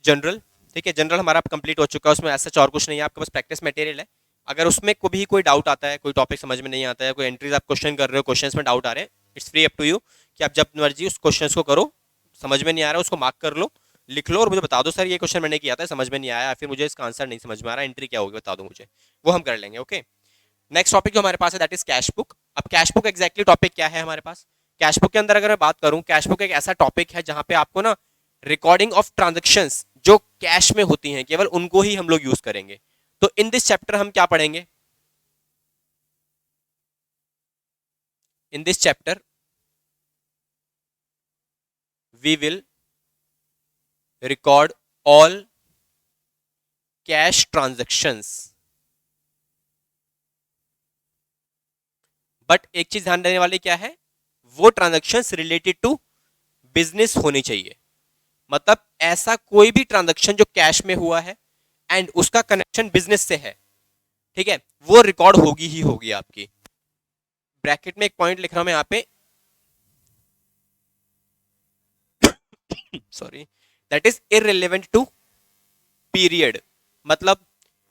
General. ठीक है, general हमारा कंप्लीट हो चुका है, उसमें ऐसा और कुछ नहीं है, आपके पास प्रैक्टिस मटेरियल है। अगर उसमें कभी कोई डाउट आता है, कोई टॉपिक समझ में नहीं आता है, कोई एंट्रीज आप क्वेश्चन कर रहे हो, क्वेश्चंस में डाउट आ रहे हैं, it's free up to you कि आप जब मर्जी उस क्वेश्चन को करो। समझ में नहीं आ रहा है उसको मार्क कर लो, लिख लो और मुझे बता दो सर ये क्वेश्चन मैंने किया था, समझ में नहीं आया, फिर मुझे इसका आंसर नहीं समझ में आ रहा, एंट्री क्या होगी बता दो मुझे, वो हम कर लेंगे। ओके, नेक्स्ट टॉपिक जो हमारे पास है दैट इज कैश बुक। अब कैश बुक एग्जैक्टली टॉपिक क्या है हमारे पास? कैश बुक के अंदर अगर मैं बात करूं, कैश बुक एक ऐसा टॉपिक है जहां पे आपको ना रिकॉर्डिंग ऑफ ट्रांजेक्शन्स जो कैश में होती हैं केवल उनको ही हम लोग यूज करेंगे। तो इन दिस चैप्टर हम क्या पढ़ेंगे? In this chapter we will record all cash transactions. But एक चीज ध्यान देने वाली क्या है, वो ट्रांजेक्शन्स रिलेटेड टू बिजनेस होनी चाहिए। मतलब ऐसा कोई भी ट्रांजेक्शन जो कैश में हुआ है एंड उसका कनेक्शन बिजनेस से है, ठीक है, वो रिकॉर्ड होगी ही होगी आपकी। ब्रैकेट में एक पॉइंट लिख रहा हूं मैं यहाँ पे, sorry, that is irrelevant to period. मतलब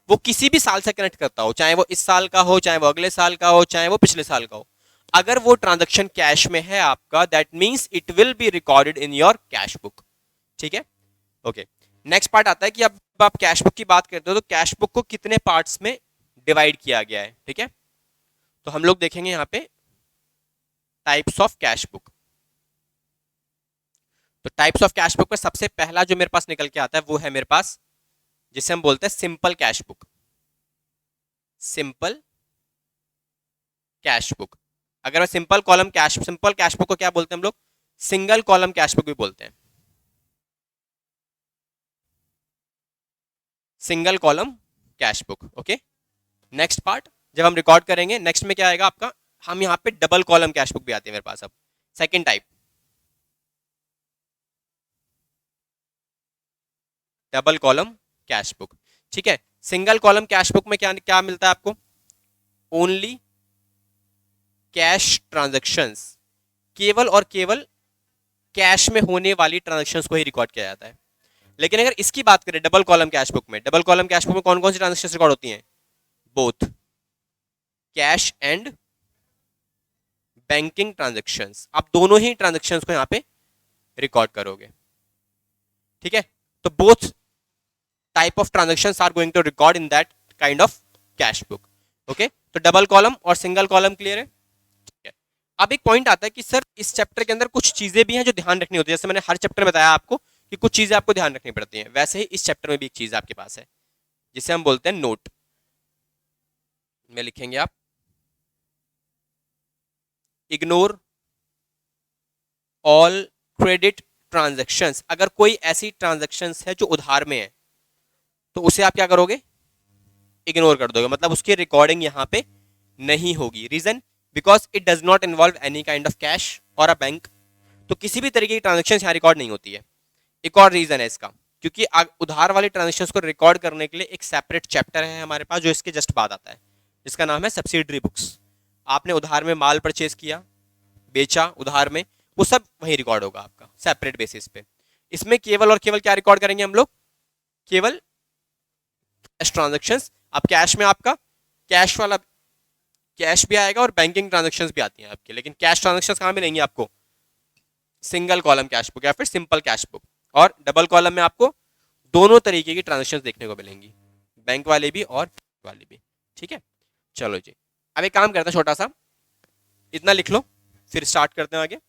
वो किसी भी साल से कनेक्ट करता हो, चाहे वो इस साल का हो, चाहे वो अगले साल का हो, चाहे वो पिछले साल का हो, अगर वो ट्रांजेक्शन कैश में है आपका, that means it will be recorded in your cash book. ठीक है, ओके। नेक्स्ट पार्ट आता है कि अब आप कैश बुक की बात करते हो तो कैश बुक को कितने पार्ट्स में डिवाइड किया गया है। ठीक है, तो हम लोग देखेंगे यहाँ पे टाइप्स ऑफ कैश बुक। तो टाइप्स ऑफ कैश बुक में सबसे पहला जो मेरे पास निकल के आता है वो है मेरे पास, जिसे हम बोलते हैं simple cash book. Simple cash book. अगर मैं सिंपल कैश बुक को क्या बोलते हैं हम लोग? सिंगल कॉलम कैश बुक भी बोलते हैं। Single column cash book. Okay, next part जब हम रिकॉर्ड करेंगे, नेक्स्ट में क्या आएगा आपका, हम यहाँ पे डबल कॉलम कैश बुक भी आती है मेरे पास। अब second type, double column cash book. ठीक है, सिंगल कॉलम कैश बुक में क्या क्या मिलता है आपको? ओनली कैश ट्रांजेक्शन्स, केवल और केवल कैश में होने वाली ट्रांजेक्शन्स को ही रिकॉर्ड किया जाता है। लेकिन अगर इसकी बात करें डबल कॉलम कैश बुक में, डबल कॉलम कैश बुक में कौन कौन सी ट्रांजेक्शन्स रिकॉर्ड होती हैं? Both cash and banking transactions, आप दोनों ही ट्रांजेक्शन्स को यहाँ पे रिकॉर्ड करोगे। ठीक है, तो both type of transactions are going to record in that kind of cash book. Okay, तो डबल कॉलम और सिंगल कॉलम क्लियर है? ठीक है। अब एक पॉइंट आता है कि सर इस चैप्टर के अंदर कुछ चीजें भी हैं जो ध्यान रखनी होती है, जैसे मैंने हर चैप्टर में बताया आपको कि कुछ चीजें आपको ध्यान रखनी पड़ती हैं, वैसे ही इस चैप्टर में भी एक चीज आपके पास है जिसे हम बोलते हैं नोट। में लिखेंगे आप, इग्नोर ऑल क्रेडिट ट्रांजेक्शन्स। अगर कोई ऐसी ट्रांजेक्शन्स है जो उधार में है तो उसे आप क्या करोगे? इग्नोर कर दोगे, मतलब उसकी रिकॉर्डिंग यहाँ पे नहीं होगी। Reason, because it does not involve any kind of cash और अ बैंक। तो किसी भी तरीके की ट्रांजेक्शन यहाँ रिकॉर्ड नहीं होती है। एक और रीजन है इसका, क्योंकि उधार वाली ट्रांजेक्शन को रिकॉर्ड करने के लिए एक सेपरेट चैप्टर है हमारे पास जो इसके जस्ट बाद आता है, जिसका नाम है सब्सिडरी बुक्स। आपने उधार में माल परचेज किया, बेचा उधार में, वो सब वहीं रिकॉर्ड होगा आपका सेपरेट बेसिस पे। इसमें केवल और केवल क्या रिकॉर्ड करेंगे हम लोग? केवल कैश ट्रांजेक्शन्स। अब कैश में आपका कैश वाला कैश भी आएगा और बैंकिंग ट्रांजेक्शन्स भी आती हैं आपकी, लेकिन कैश ट्रांजेक्शन्स कहाँ मिलेंगी आपको? सिंगल कॉलम कैश बुक या फिर सिंपल कैश बुक। और डबल कॉलम में आपको दोनों तरीके की ट्रांजेक्शन्स देखने को मिलेंगी, बैंक वाले भी और वाले भी। ठीक है, चलो जी, अब एक काम करते हैं छोटा सा, इतना लिख लो फिर स्टार्ट करते हैं आगे।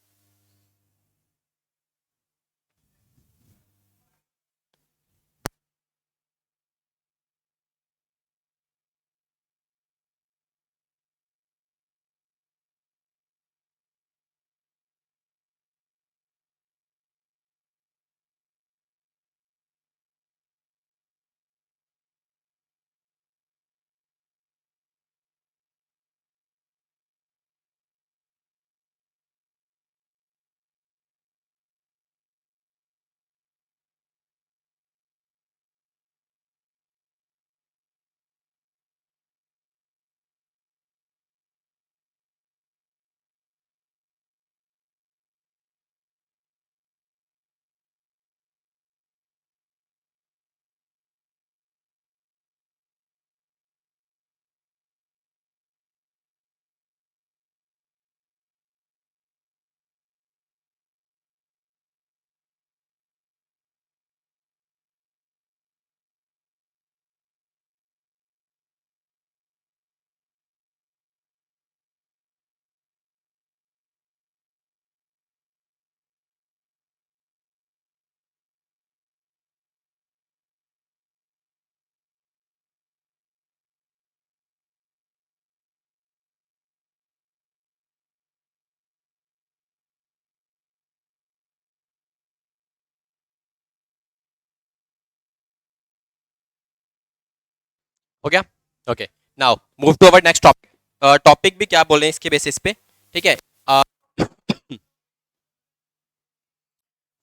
हो गया? Okay, now move to our next topic. Topic भी क्या बोले इसके बेसिस पे, ठीक है।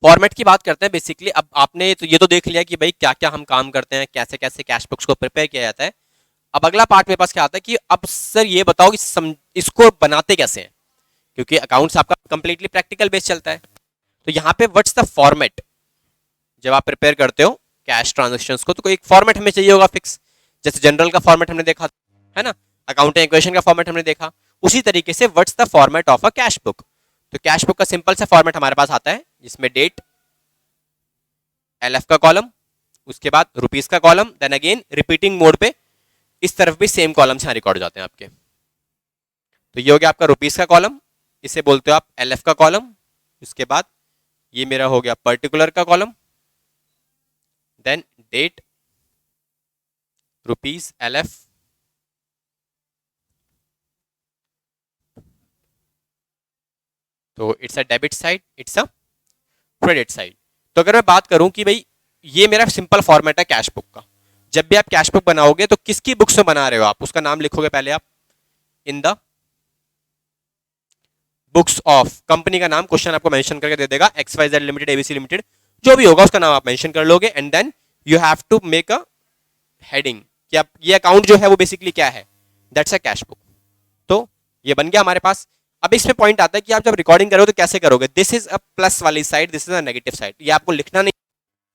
फॉर्मेट की बात करते हैं बेसिकली। अब आपने तो ये तो देख लिया कि भाई क्या क्या हम काम करते हैं, कैसे कैसे कैश बुक्स को प्रिपेयर किया जाता है। अब अगला पार्ट मेरे पास क्या आता है कि अब सर ये बताओ कि इसको बनाते कैसे हैं, क्योंकि अकाउंट्स आपका कंप्लीटली प्रैक्टिकल बेस चलता है। तो यहाँ पे व्हाट्स द फॉर्मेट, जब आप प्रिपेयर करते हो कैश ट्रांजेक्शन्स को तो कोई एक फॉर्मेट हमें चाहिए होगा फिक्स। जैसे जनरल का फॉर्मेट हमने देखा है ना, अकाउंटिंग इक्वेशन का फॉर्मेट हमने देखा, उसी तरीके से what's the format of a cash book. तो कैश बुक का सिंपल सा फॉर्मेट हमारे पास आता है जिसमें डेट, एलएफ का कॉलम, उसके बाद रुपीस का column, then again repeating mode पे इस तरफ भी सेम कॉलम्स यहाँ रिकॉर्ड हो जाते हैं आपके। तो ये हो गया आपका रुपीस का कॉलम, इसे बोलते हो आप एलएफ का कॉलम। उसके बाद ये मेरा हो गया पर्टिकुलर का column, then date, rupees, LF, तो it's a debit side, it's a credit side. तो अगर मैं बात करूं कि भाई ये मेरा सिंपल फॉर्मेट है कैश बुक का, जब भी आप कैश बुक बनाओगे तो किसकी बुक से बना रहे हो आप, उसका नाम लिखोगे पहले आप in the books of, company का नाम क्वेश्चन आपको मेंशन करके दे देगा, X Y Z limited, ABC limited, जो भी होगा उसका नाम आप मेंशन कर लोगे। And then you have to make a heading कि आप ये अकाउंट जो है वो बेसिकली क्या है, दैट्स अ कैश बुक। तो ये बन गया हमारे पास। अब इसमें पॉइंट आता है कि आप जब रिकॉर्डिंग करोगे तो कैसे करोगे, दिस इज अ प्लस वाली side, this is a negative side. ये आपको लिखना नहीं,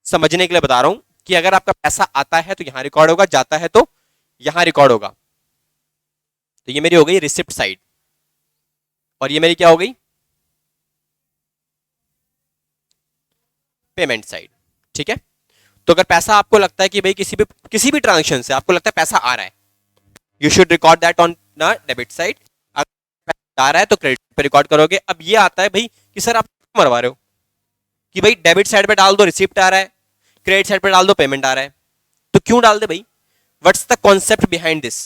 समझने के लिए बता रहा हूं कि अगर आपका पैसा आता है तो यहां रिकॉर्ड होगा, जाता है तो यहां रिकॉर्ड होगा। तो ये मेरी हो गई रिसिप्ट साइड, और ये मेरी क्या हो गई, पेमेंट साइड। ठीक है। तो अगर पैसा आपको लगता है कि भाई किसी भी ट्रांजेक्शन से आपको लगता है पैसा आ रहा है, you should record that on the debit side. अगर पैसा आ रहा है तो क्रेडिट पे रिकॉर्ड करोगे। अब ये आता है भाई कि सर आप मरवा रहे हो कि भाई डेबिट साइड पे डाल दो रिसिप्ट आ रहा है, क्रेडिट साइड पे डाल दो पेमेंट आ रहा है, तो क्यों डाल दे भाई, what's the concept behind this.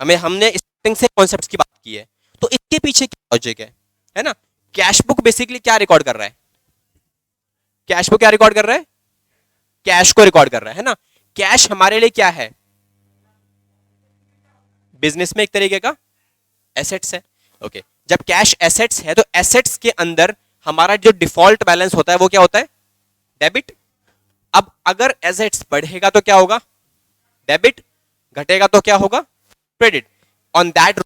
हमने स्टार्टिंग से कॉन्सेप्ट की बात की है, तो इसके पीछे क्या लॉजिक है ना। कैश बुक बेसिकली क्या रिकॉर्ड कर रहा है, कैश बुक क्या रिकॉर्ड कर रहा है, कैश को रिकॉर्ड कर रहा है ना। कैश हमारे लिए क्या है, बिजनेस में एक तरीके का एसेट्स है। ओके, जब कैश एसेट्स है तो एसेट्स के अंदर हमारा जो डिफॉल्ट बैलेंस होता है वो क्या होता है, डेबिट। अब अगर एसेट्स बढ़ेगा तो क्या होगा, डेबिट, घटेगा तो क्या होगा, क्रेडिट। ऑन दैट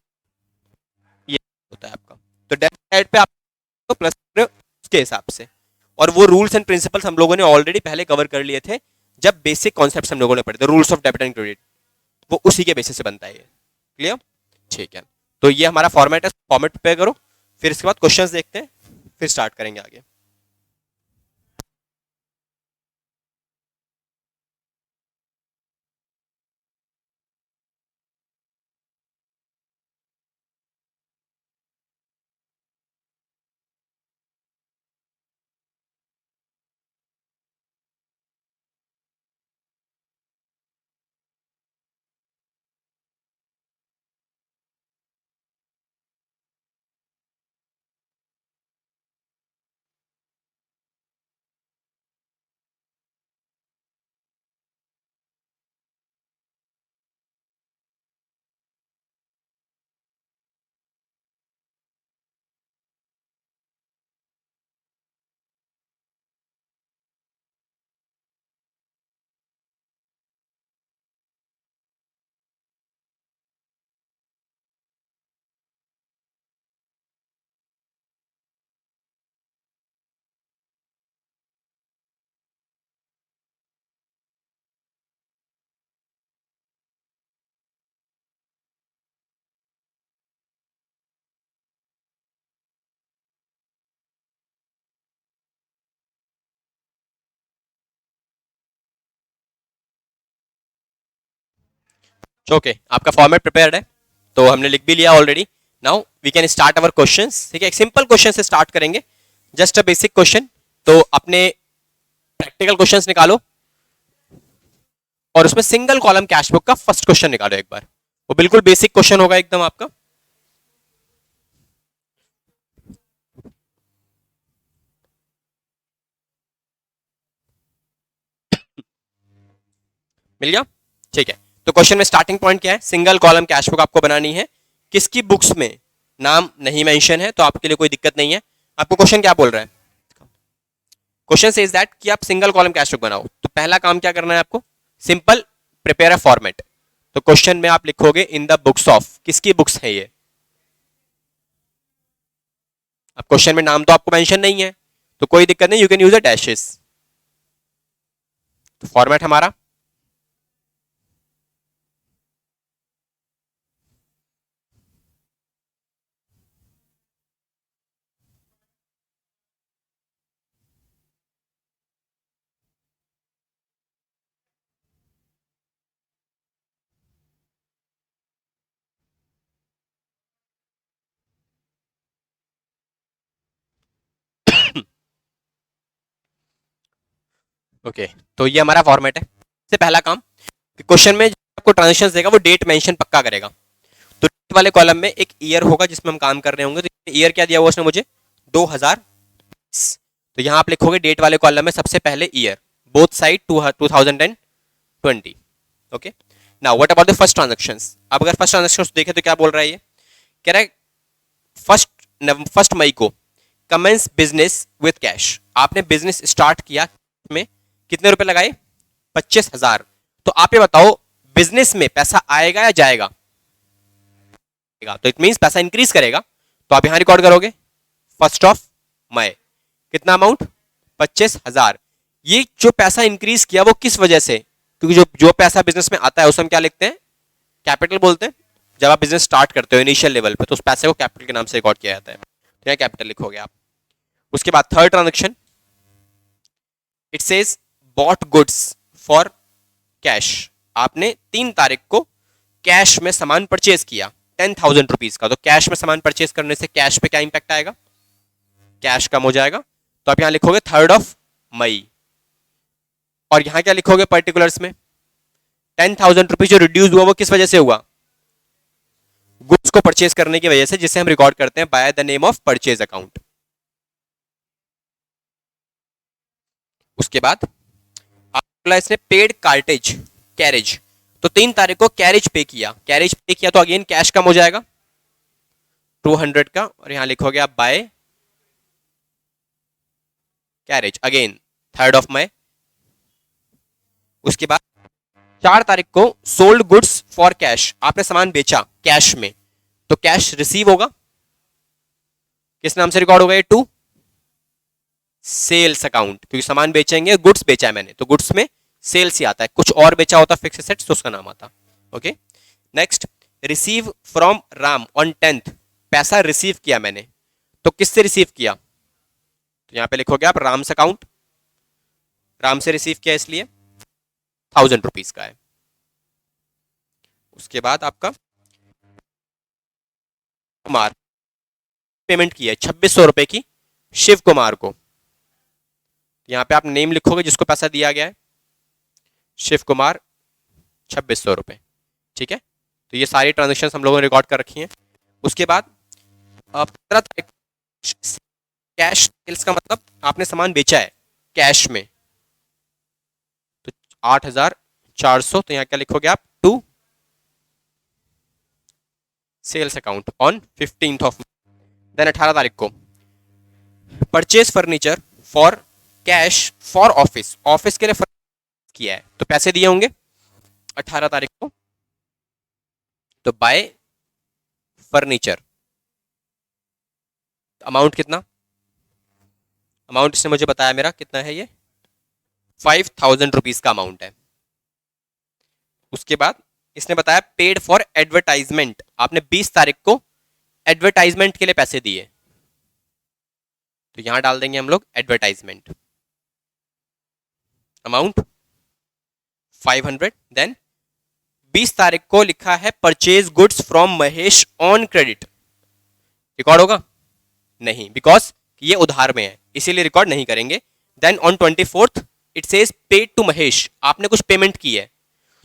ये होता है आपका। तो डेबिट साइड पे आप तो प्लस उसके हिसाब से, और वो रूल्स एंड प्रिंसिपल्स हम लोगों ने ऑलरेडी पहले कवर कर लिए थे जब बेसिक कॉन्सेप्ट्स हम लोगों ने पढ़े थे, rules of debit and credit, वो उसी के बेसिस से बनता है ये। क्लियर, ठीक है। तो ये हमारा फॉर्मेट है, फॉर्मेट प्रिपेयर करो, फिर इसके बाद क्वेश्चंस देखते हैं, फिर स्टार्ट करेंगे आगे। ओके, आपका फॉर्मेट प्रिपेयर्ड है, तो हमने लिख भी लिया already. Now we can start our questions. ठीक है, एक सिंपल क्वेश्चन से स्टार्ट करेंगे, जस्ट अ बेसिक क्वेश्चन। तो अपने प्रैक्टिकल क्वेश्चंस निकालो और उसमें सिंगल कॉलम कैश बुक का फर्स्ट क्वेश्चन निकालो एक बार। वो बिल्कुल बेसिक क्वेश्चन होगा एकदम आपका। मिल गया, ठीक है। तो क्वेश्चन में स्टार्टिंग पॉइंट क्या है, सिंगल कॉलम कैश बुक आपको बनानी है, किसकी बुक्स में नाम नहीं मेंशन है, तो आपके लिए कोई दिक्कत नहीं है। आपको क्वेश्चन क्या बोल रहा है, क्वेश्चन सेज दैट कि आप सिंगल कॉलम कैश बुक बनाओ। तो पहला काम क्या करना है आपको, सिंपल प्रिपेयर अ फॉर्मेट। तो क्वेश्चन में आप लिखोगे इन द बुक्स ऑफ, किसकी बुक्स है ये। अब क्वेश्चन में नाम तो आपको मेंशन नहीं है तो कोई दिक्कत नहीं, you can use a dashes. तो फॉर्मेट हमारा ओके तो ये हमारा फॉर्मेट है। सबसे पहला काम, क्वेश्चन में आपको ट्रांजेक्शन देगा वो डेट मेंशन पक्का करेगा। तो डेट वाले कॉलम में एक ईयर होगा जिसमें हम काम कर रहे होंगे। तो ईयर क्या दिया हुआ उसने मुझे, 2020। तो यहाँ आप लिखोगे डेट वाले कॉलम में सबसे पहले year, both side 2020। Okay, now what about the first transactions. अब अगर फर्स्ट ट्रांजेक्शंस देखें तो क्या बोल रहा है ये, कह रहा है फर्स्ट मई को कमेंस बिजनेस विथ कैश। आपने बिजनेस स्टार्ट किया में कितने रुपए लगाए, 25,000। तो आप ये बताओ बिजनेस में पैसा आएगा या जाएगा, तो इट मींस पैसा इंक्रीज करेगा। तो आप यहां रिकॉर्ड करोगे फर्स्ट ऑफ मई, कितना अमाउंट, 25,000। ये जो पैसा इंक्रीज किया वो किस वजह से, क्योंकि जो पैसा बिजनेस में आता है उसे हम क्या लिखते हैं, कैपिटल बोलते हैं। जब आप बिजनेस स्टार्ट करते हो इनिशियल लेवल पे तो उस पैसे को कैपिटल के नाम से रिकॉर्ड किया जाता है, तो यहाँ कैपिटल लिखोगे आप। उसके बाद third transaction, it says bought goods for cash. आपने 3 तारीख को कैश में सामान परचेज किया 10,000 रुपीज का। तो कैश में सामान परचेज करने से कैश पे क्या इंपैक्ट आएगा, कैश कम हो जाएगा। तो आप यहां लिखोगे 3rd ऑफ मई। और यहां क्या लिखोगे पर्टिकुलर्स में, 10,000 रुपीज जो रिड्यूस हुआ वो किस वजह से हुआ, गुड्स को परचेज करने की वजह से, जिसे हम रिकॉर्ड करते हैं by the name of purchase account. उसके बाद इसने पेड कार्टेज कैरेज। तो 3 तारीख को कैरेज पे किया, कैरेज पे किया तो अगेन कैश कम हो जाएगा 200 का। और यहां लिखोगे आप by carriage again 3rd of May. उसके बाद 4 तारीख को सोल्ड गुड्स फॉर कैश। आपने सामान बेचा कैश में, तो कैश रिसीव होगा, किस नाम से रिकॉर्ड होगा ये, टू सेल्स अकाउंट। क्योंकि सामान बेचेंगे, गुड्स बेचा है मैंने तो गुड्स में सेल्स ही आता है, कुछ और बेचा होता फिक्स एसेट्स तो उसका नाम आता। Okay, next receive from Ram on 10th। पैसा रिसीव किया मैंने, तो किससे रिसीव किया, तो यहां पे लिखोगे आप राम्स अकाउंट, राम से रिसीव किया इसलिए 1000 रुपीज का है। उसके बाद आपका कुमार, पेमेंट की है 2600 रुपए की शिव कुमार को। यहां पे आप नेम लिखोगे जिसको पैसा दिया गया है, शिव कुमार 2600 रुपए। ठीक है, तो ये सारी ट्रांजेक्शन हम लोगों ने रिकॉर्ड कर रखी हैं। उसके बाद 15 तारीख कैश सेल्स का मतलब आपने सामान बेचा है कैश में, तो 8,400। तो यहां क्या लिखोगे आप, to sales account on 15th of. Then 18 तारीख को purchase furniture for cash for office, office के लिए किया है तो पैसे दिए होंगे 18 तारीख को, तो बाय फर्नीचर। अमाउंट कितना, अमाउंट इसने मुझे बताया मेरा कितना है, ये 5,000 रुपीज का अमाउंट है। उसके बाद इसने बताया पेड फॉर एडवर्टाइजमेंट। आपने 20 तारीख को एडवर्टाइजमेंट के लिए पैसे दिए, तो यहां डाल देंगे हम लोग एडवर्टाइजमेंट, अमाउंट 500। देन 20 तारीख को लिखा है purchase goods from Mahesh on credit, record होगा नहीं, बिकॉज ये उधार में है इसीलिए रिकॉर्ड नहीं करेंगे। Then on 24th it says paid to Mahesh. आपने कुछ पेमेंट की है,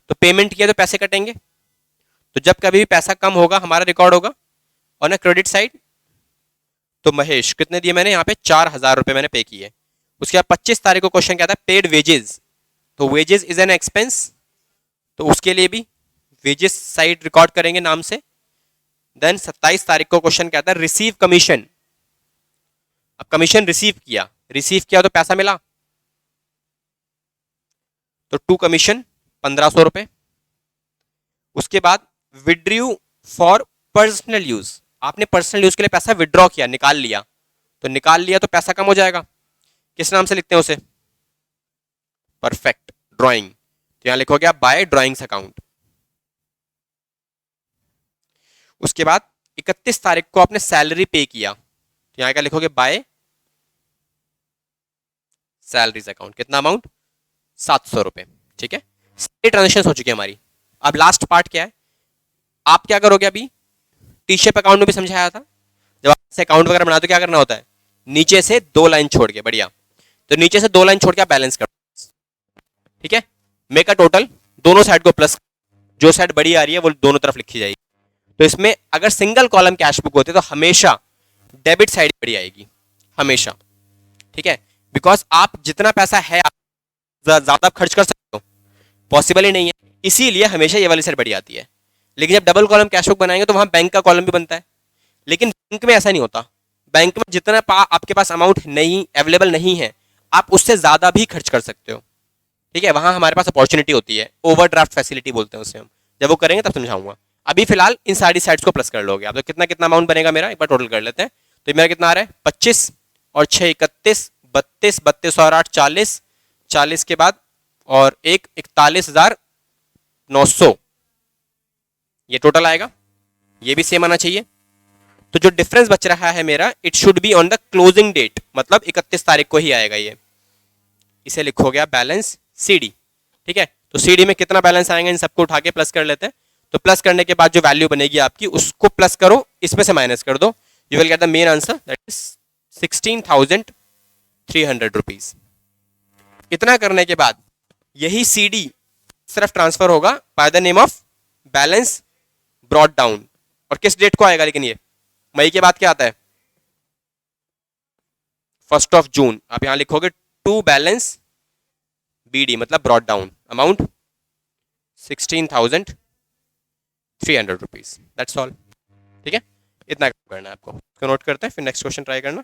तो पेमेंट किया तो पैसे कटेंगे, तो जब कभी भी पैसा कम होगा हमारा रिकॉर्ड होगा ऑन अ क्रेडिट साइड। तो महेश कितने दिए मैंने, यहाँ पे 4,000 रुपए मैंने पे किए। उसके बाद 25 तारीख को क्वेश्चन क्या था, पेड वेजेस। तो वेजेस इज एन एक्सपेंस, तो उसके लिए भी वेजेस साइड रिकॉर्ड करेंगे नाम से। देन 27 तारीख को क्वेश्चन कहता है रिसीव कमीशन। अब कमीशन रिसीव किया तो पैसा मिला, तो टू कमीशन 1500 रुपए। उसके बाद विड्रू फॉर पर्सनल यूज, आपने पर्सनल यूज के लिए पैसा विड्रॉ किया, निकाल लिया, तो निकाल लिया तो पैसा कम हो जाएगा। किस नाम से लिखते हैं उसे? Perfect, drawing. तो यहां लिखोगे आप बाय ड्राइंग्स अकाउंट। उसके बाद 31 तारीख को आपने सैलरी पे किया, तो यहां क्या लिखोगे? By salaries account. कितना अमाउंट? 700 रुपए। ठीक है, सारी ट्रांजेक्शन हो चुकी है हमारी। अब लास्ट पार्ट क्या है, आप क्या करोगे? अभी टी शेप अकाउंट में भी समझाया था, जब आप अकाउंट वगैरह बनाते हो क्या करना होता है? नीचे से 2 लाइन छोड़ के, बढ़िया, तो नीचे से 2 लाइन छोड़ के आप बैलेंस करो। ठीक है, मेक अ टोटल, दोनों साइड को प्लस, जो साइड बड़ी आ रही है वो दोनों तरफ लिखी जाएगी। तो इसमें अगर सिंगल कॉलम कैश बुक होते तो हमेशा डेबिट साइड बड़ी आएगी, हमेशा। ठीक है, बिकॉज आप जितना पैसा है आप ज्यादा खर्च कर सकते हो, पॉसिबल ही नहीं है, इसीलिए हमेशा ये वाली साइड बड़ी आती है। लेकिन जब डबल कॉलम कैश बुक बनाएंगे तो वहां बैंक का कॉलम भी बनता है, लेकिन बैंक में ऐसा नहीं होता। बैंक में जितना आपके पास अमाउंट नहीं अवेलेबल नहीं है, आप उससे ज्यादा भी खर्च कर सकते हो। ठीक है, वहां हमारे पास अपॉर्चुनिटी होती है, ओवरड्राफ्ट फैसिलिटी बोलते हैं उसे हम। जब वो करेंगे तब समझाऊंगा। अभी फिलहाल इन सारी साइड्स को प्लस कर लोगे आप, तो कितना कितना अमाउंट बनेगा मेरा, एक बार टोटल कर लेते हैं। तो मेरा कितना आ रहा है? 25 और 6 31, 32, 32 और 8 40, 40 के बाद और 1 41,900, ये टोटल आएगा। ये भी सेम आना चाहिए। तो जो डिफरेंस बच रहा है मेरा, it should be on the closing date, मतलब 31 तारीख को ही आएगा ये। इसे लिखोगे आप बैलेंस सीडी। ठीक है, तो सीडी में कितना बैलेंस आएगा इन सबको उठा के प्लस कर लेते हैं। तो प्लस करने के बाद जो वैल्यू बनेगी आपकी, उसको प्लस करो, इसमें से माइनस कर दो, you will get the main answer, that is 16,300 rupees. इतना करने के बाद यही सीडी सिर्फ ट्रांसफर होगा by the name of balance brought down. और किस डेट को आएगा? लेकिन ये मई के बाद क्या आता है? 1 जून। आप यहां लिखोगे टू बैलेंस बीडी, मतलब brought down amount 16,300 rupees. That's all. ठीक है, इतना करना है आपको। इसको नोट करते हैं, फिर नेक्स्ट क्वेश्चन ट्राई करना।